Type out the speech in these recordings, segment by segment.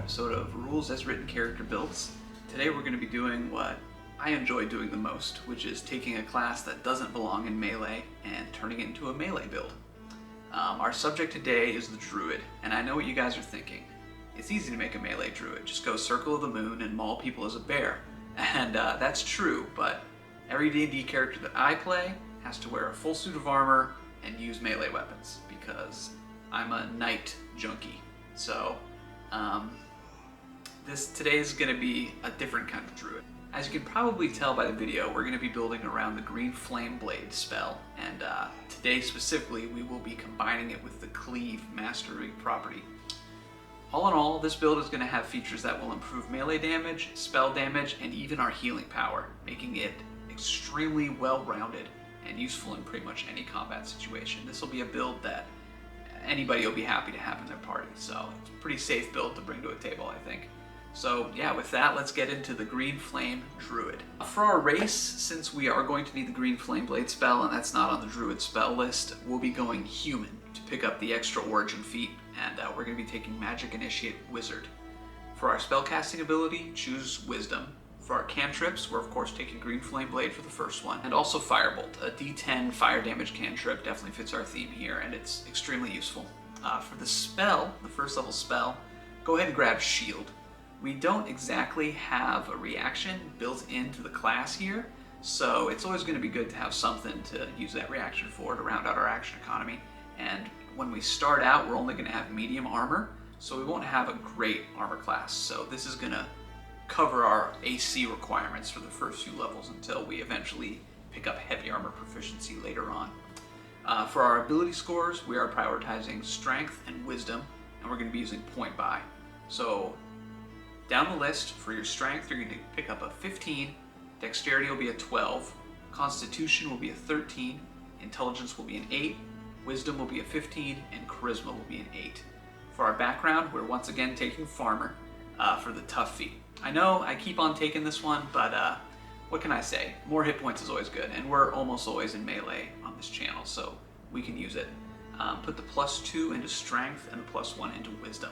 episode of Rules as Written Character Builds. Today we're going to be doing what I enjoy doing the most, which is taking a class that doesn't belong in melee and turning it into a melee build. Our subject today is the Druid, and I know what you guys are thinking. It's easy to make a melee Druid. Just go Circle of the Moon and maul people as a bear. And that's true, but every D&D character that I play has to wear a full suit of armor and use melee weapons, because I'm a knight junkie. So today is going to be a different kind of Druid. As you can probably tell by the video, we're going to be building around the green flame blade spell, and today specifically we will be combining it with the cleave mastery property. All in all, this build is going to have features that will improve melee damage, spell damage, and even our healing power, making it extremely well-rounded and useful in pretty much any combat situation. This will be a build that anybody will be happy to have in their party, so it's a pretty safe build to bring to a table, I think. So yeah, with that, let's get into the Green Flame Druid. For our race, since we are going to need the Green Flame Blade spell, and that's not on the Druid spell list, we'll be going Human to pick up the extra Origin feat, and we're going to be taking Magic Initiate Wizard. For our spellcasting ability, choose Wisdom. For our cantrips, we're of course taking Green Flame Blade for the first one, and also Firebolt. A D10 fire damage cantrip definitely fits our theme here, and it's extremely useful. For the spell, the first level spell, go ahead and grab Shield. We don't exactly have a reaction built into the class here, so it's always going to be good to have something to use that reaction for to round out our action economy. And when we start out, we're only going to have medium armor, so we won't have a great armor class. So this is going to cover our AC requirements for the first few levels until we eventually pick up heavy armor proficiency later on. For our ability scores, we are prioritizing Strength and Wisdom, and we're going to be using point buy. So down the list, for your Strength, you're going to pick up a 15, Dexterity will be a 12, Constitution will be a 13, Intelligence will be an 8, Wisdom will be a 15, and Charisma will be an 8. For our background, we're once again taking Farmer for the tough feat. I know I keep on taking this one, but what can I say? More hit points is always good, and we're almost always in melee on this channel, so we can use it. Put the +2 into Strength and the +1 into Wisdom.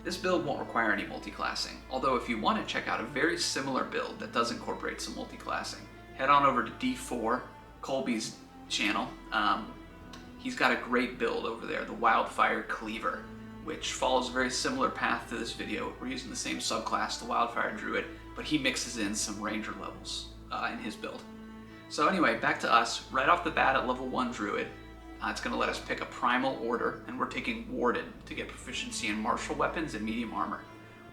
This build won't require any multi-classing, although if you want to check out a very similar build that does incorporate some multi-classing, head on over to D4, Colby's channel. He's got a great build over there, the Wildfire Cleaver, which follows a very similar path to this video. We're using the same subclass, the Wildfire Druid, but he mixes in some Ranger levels in his build. So anyway, back to us. Right off the bat at level 1 Druid, it's going to let us pick a Primal Order, and we're taking Warden to get proficiency in martial weapons and medium armor.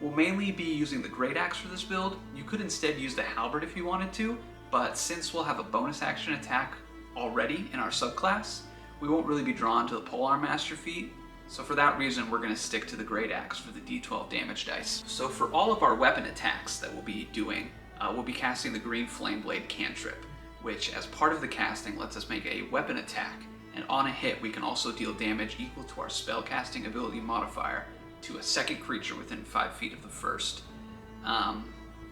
We'll mainly be using the Great Axe for this build. You could instead use the Halberd if you wanted to, but since we'll have a bonus action attack already in our subclass, we won't really be drawn to the Polearm Master feat. So for that reason, we're going to stick to the Great Axe for the D12 damage dice. So for all of our weapon attacks that we'll be doing, we'll be casting the Green Flame Blade cantrip, which as part of the casting lets us make a weapon attack, and on a hit we can also deal damage equal to our spellcasting ability modifier to a second creature within 5 feet of the first.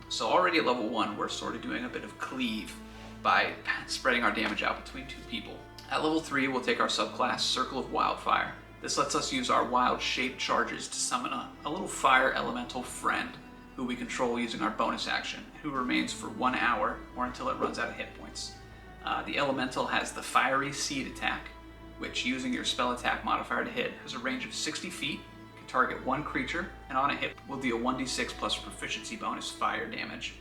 So already at level 1 we're sort of doing a bit of cleave by spreading our damage out between 2 people. At level 3 we'll take our subclass Circle of Wildfire. This lets us use our wild shape charges to summon a little fire elemental friend who we control using our bonus action, who remains for 1 hour or until it runs out of hit points. The elemental has the Fiery Seed attack, which using your spell attack modifier to hit has a range of 60 feet, can target 1 creature, and on a hit will deal 1d6 plus proficiency bonus fire damage.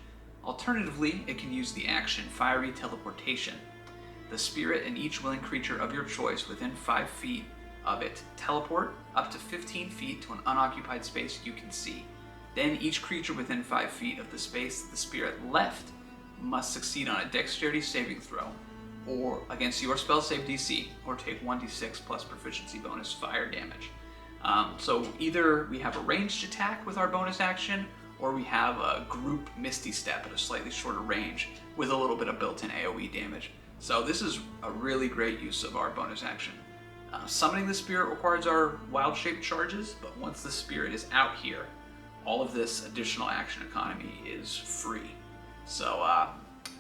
Alternatively, it can use the action Fiery Teleportation. The spirit and each willing creature of your choice within 5 feet of it teleport up to 15 feet to an unoccupied space you can see. Then each creature within 5 feet of the space the spirit left must succeed on a Dexterity saving throw or against your spell save DC, or take 1d6 plus proficiency bonus fire damage. So either we have a ranged attack with our bonus action, or we have a group Misty Step at a slightly shorter range with a little bit of built-in AoE damage. So this is a really great use of our bonus action. Summoning the spirit requires our wild shape charges, but once the spirit is out here, all of this additional action economy is free. So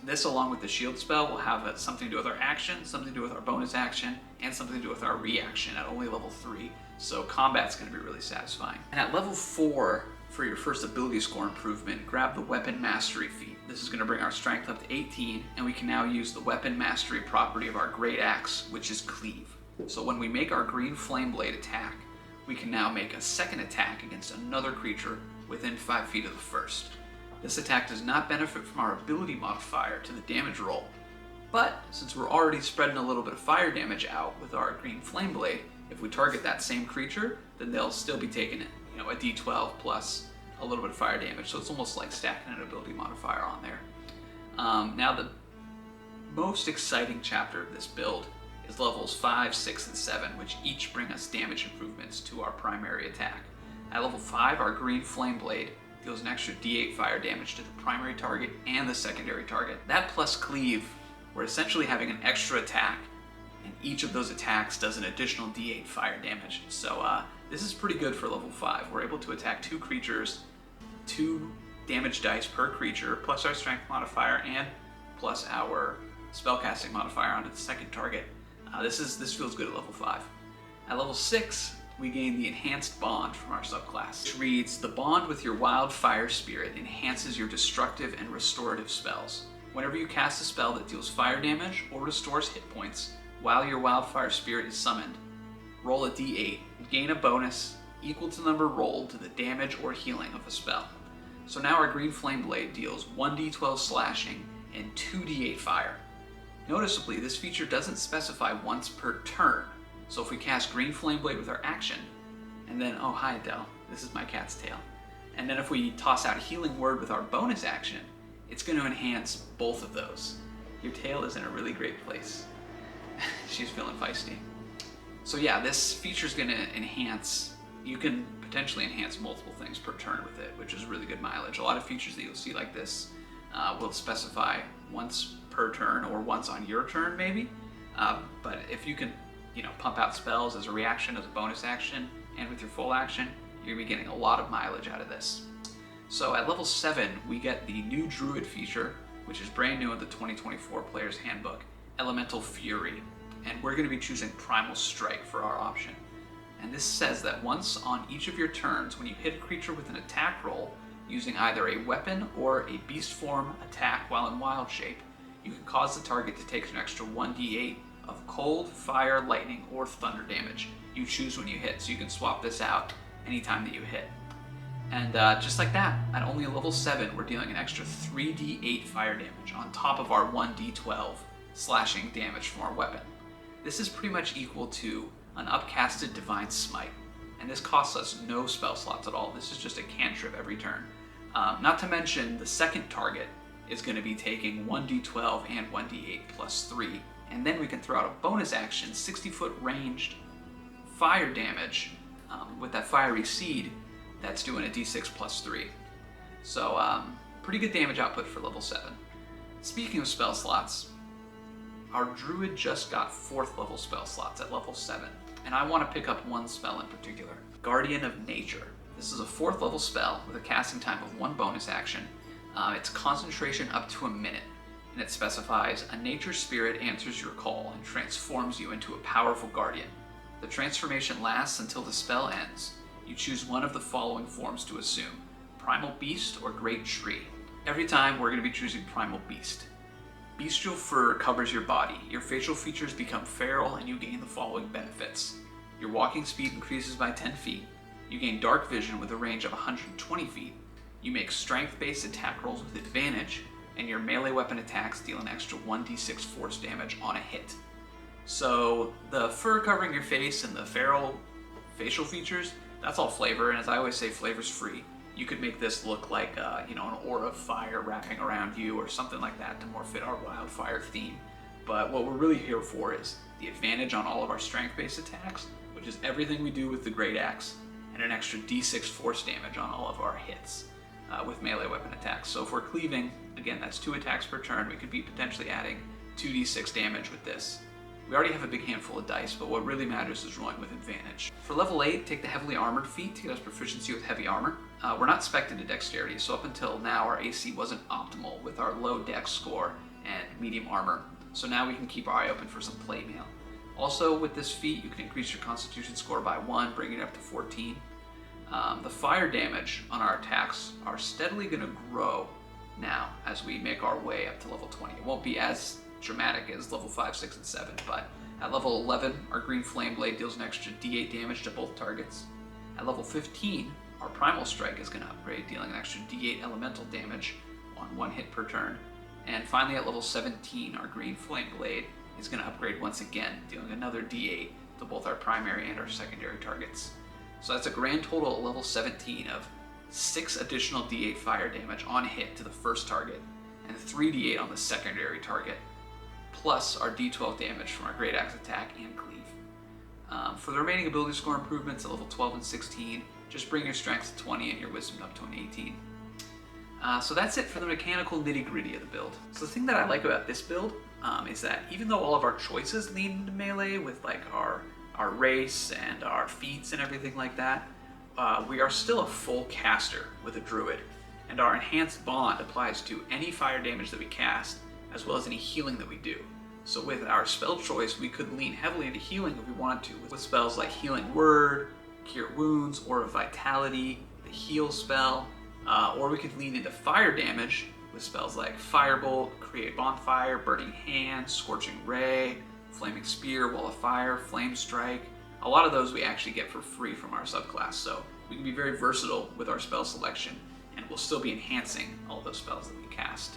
this, along with the shield spell, will have something to do with our action, something to do with our bonus action, and something to do with our reaction at only level 3. So combat's going to be really satisfying. And at level 4, for your first ability score improvement, grab the Weapon Mastery feat. This is going to bring our strength up to 18, and we can now use the Weapon Mastery property of our Great Axe, which is Cleave. So when we make our Green Flame Blade attack, we can now make a second attack against another creature within 5 feet of the first. This attack does not benefit from our ability modifier to the damage roll, but since we're already spreading a little bit of fire damage out with our Green Flame Blade, if we target that same creature, then they'll still be taking it, a d12 plus a little bit of fire damage, so it's almost like stacking an ability modifier on there. Now the most exciting chapter of this build is levels 5, 6, and 7, which each bring us damage improvements to our primary attack. At level 5, our Green Flame Blade deals an extra d8 fire damage to the primary target and the secondary target. That plus Cleave, we're essentially having an extra attack, and each of those attacks does an additional d8 fire damage. So this is pretty good for level 5. We're able to attack 2 creatures, 2 damage dice per creature, plus our strength modifier and plus our spellcasting modifier onto the second target. This feels good at level 5. At level 6, we gain the Enhanced Bond from our subclass, which reads, the bond with your Wildfire Spirit enhances your destructive and restorative spells. Whenever you cast a spell that deals fire damage or restores hit points while your Wildfire Spirit is summoned, roll a d8 and gain a bonus equal to the number rolled to the damage or healing of a spell. So now our Green Flame Blade deals 1d12 slashing and 2d8 fire. Noticeably, this feature doesn't specify once per turn. So if we cast Green Flame Blade with our action, and then, oh hi Adele, this is my cat's tail. And then if we toss out Healing Word with our bonus action, it's going to enhance both of those. Your tail is in a really great place. She's feeling feisty. So yeah, this feature is going to enhance, you can potentially enhance multiple things per turn with it, which is really good mileage. A lot of features that you'll see like this will specify once per turn or once on your turn maybe. But if you can pump out spells as a reaction, as a bonus action, and with your full action, you're going to be getting a lot of mileage out of this. So at level 7, we get the new Druid feature, which is brand new in the 2024 Player's Handbook, Elemental Fury. And we're going to be choosing Primal Strike for our option. And this says that once on each of your turns, when you hit a creature with an attack roll, using either a weapon or a beast form attack while in wild shape, you can cause the target to take an extra 1d8 of cold, fire, lightning, or thunder damage. You choose when you hit, so you can swap this out anytime that you hit. And just like that, at only level 7, we're dealing an extra 3d8 fire damage on top of our 1d12 slashing damage from our weapon. This is pretty much equal to an upcasted Divine Smite, and this costs us no spell slots at all. This is just a cantrip every turn. Not to mention, the second target is going to be taking 1d12 and 1d8 plus 3, and then we can throw out a bonus action, 60-foot ranged fire damage with that Fiery Seed that's doing a d6 plus 3. So pretty good damage output for level 7. Speaking of spell slots, our Druid just got 4th level spell slots at level 7, and I want to pick up one spell in particular, Guardian of Nature. This is a 4th level spell with a casting time of 1 bonus action. It's concentration up to a minute, and it specifies a nature spirit answers your call and transforms you into a powerful guardian. The transformation lasts until the spell ends. You choose one of the following forms to assume: Primal Beast or Great Tree. Every time we're going to be choosing Primal Beast. Bestial fur covers your body, your facial features become feral, and you gain the following benefits. Your walking speed increases by 10 feet, you gain dark vision with a range of 120 feet, you make strength-based attack rolls with advantage, and your melee weapon attacks deal an extra 1d6 force damage on a hit. So the fur covering your face and the feral facial features, that's all flavor, and as I always say, flavor's free. You could make this look like an aura of fire wrapping around you or something like that to more fit our wildfire theme. But what we're really here for is the advantage on all of our strength-based attacks, which is everything we do with the Great Axe, and an extra d6 force damage on all of our hits with melee weapon attacks. So if we're cleaving, again, that's 2 attacks per turn, we could be potentially adding 2d6 damage with this. We already have a big handful of dice, but what really matters is rolling with advantage. For level 8, take the Heavily Armored feat to get us proficiency with heavy armor. We're not spec'd into dexterity, so up until now our AC wasn't optimal with our low dex score and medium armor. So now we can keep our eye open for some plate mail. Also with this feat, you can increase your constitution score by 1, bringing it up to 14. The fire damage on our attacks are steadily going to grow now as we make our way up to level 20. It won't be as dramatic as level 5, 6, and 7, but at level 11, our green flame blade deals an extra d8 damage to both targets. At level 15, our primal strike is going to upgrade, dealing an extra d8 elemental damage on 1 hit per turn. And finally, at level 17, our green flame blade is going to upgrade once again, dealing another d8 to both our primary and our secondary targets. So that's a grand total at level 17 of 6 additional d8 fire damage on hit to the first target, and 3 d8 on the secondary target, plus our d12 damage from our Great Axe attack and cleave. For the remaining ability score improvements at level 12 and 16, just bring your strength to 20 and your wisdom up to an 18. So that's it for the mechanical nitty-gritty of the build. So the thing that I like about this build is that even though all of our choices lean into melee with like our race and our feats and everything like that, we are still a full caster with a druid, and our enhanced bond applies to any fire damage that we cast, as well as any healing that we do. So with our spell choice, we could lean heavily into healing if we wanted to, with spells like Healing Word, Cure Wounds, or Vitality, the Heal spell, or we could lean into fire damage with spells like Firebolt, Create Bonfire, Burning Hand, Scorching Ray, Flaming Spear, Wall of Fire, Flame Strike. A lot of those we actually get for free from our subclass, so we can be very versatile with our spell selection, and we'll still be enhancing all those spells that we cast.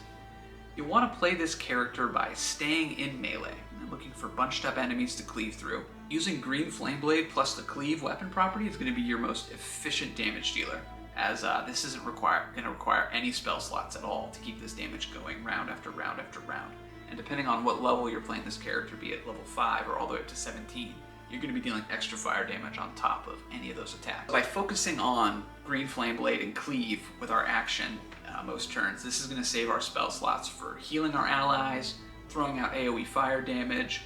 You want to play this character by staying in melee and looking for bunched up enemies to cleave through. Using Green Flame Blade plus the Cleave weapon property is going to be your most efficient damage dealer, as this isn't going to require any spell slots at all to keep this damage going round after round after round. And depending on what level you're playing this character, be it level 5 or all the way up to 17, you're going to be dealing extra fire damage on top of any of those attacks. By focusing on Green Flame Blade and Cleave with our action most turns, this is going to save our spell slots for healing our allies, throwing out AoE fire damage,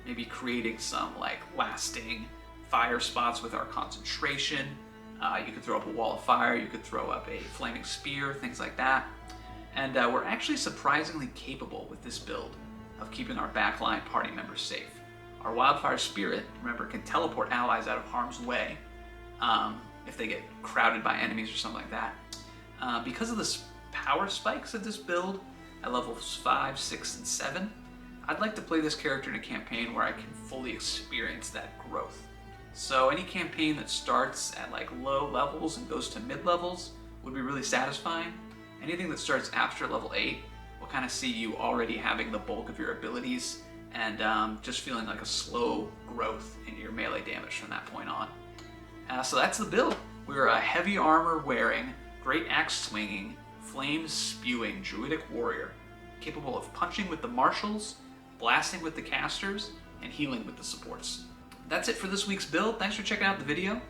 maybe creating some like lasting fire spots with our concentration. You could throw up a Wall of Fire, you could throw up a Flaming Spear, things like that. And we're actually surprisingly capable with this build of keeping our backline party members safe. Our Wildfire Spirit, remember, can teleport allies out of harm's way if they get crowded by enemies or something like that. Because of the power spikes of this build at levels 5, 6, and 7, I'd like to play this character in a campaign where I can fully experience that growth. So any campaign that starts at like low levels and goes to mid levels would be really satisfying. Anything that starts after level 8 will kind of see you already having the bulk of your abilities and just feeling like a slow growth in your melee damage from that point on. So that's the build. We're a heavy armor wearing, great axe swinging, flames spewing druidic warrior, capable of punching with the marshals, blasting with the casters, and healing with the supports. That's it for this week's build. Thanks for checking out the video.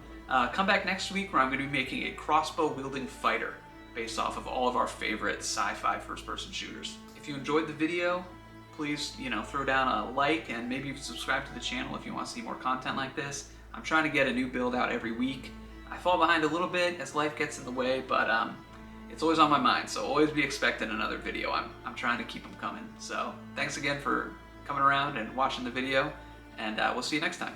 Come back next week where I'm going to be making a crossbow wielding fighter based off of all of our favorite sci-fi first-person shooters. If you enjoyed the video, please, throw down a like and maybe subscribe to the channel if you want to see more content like this. I'm trying to get a new build out every week. I fall behind a little bit as life gets in the way, but it's always on my mind, so always be expecting another video. I'm trying to keep them coming. So thanks again for coming around and watching the video, and we'll see you next time.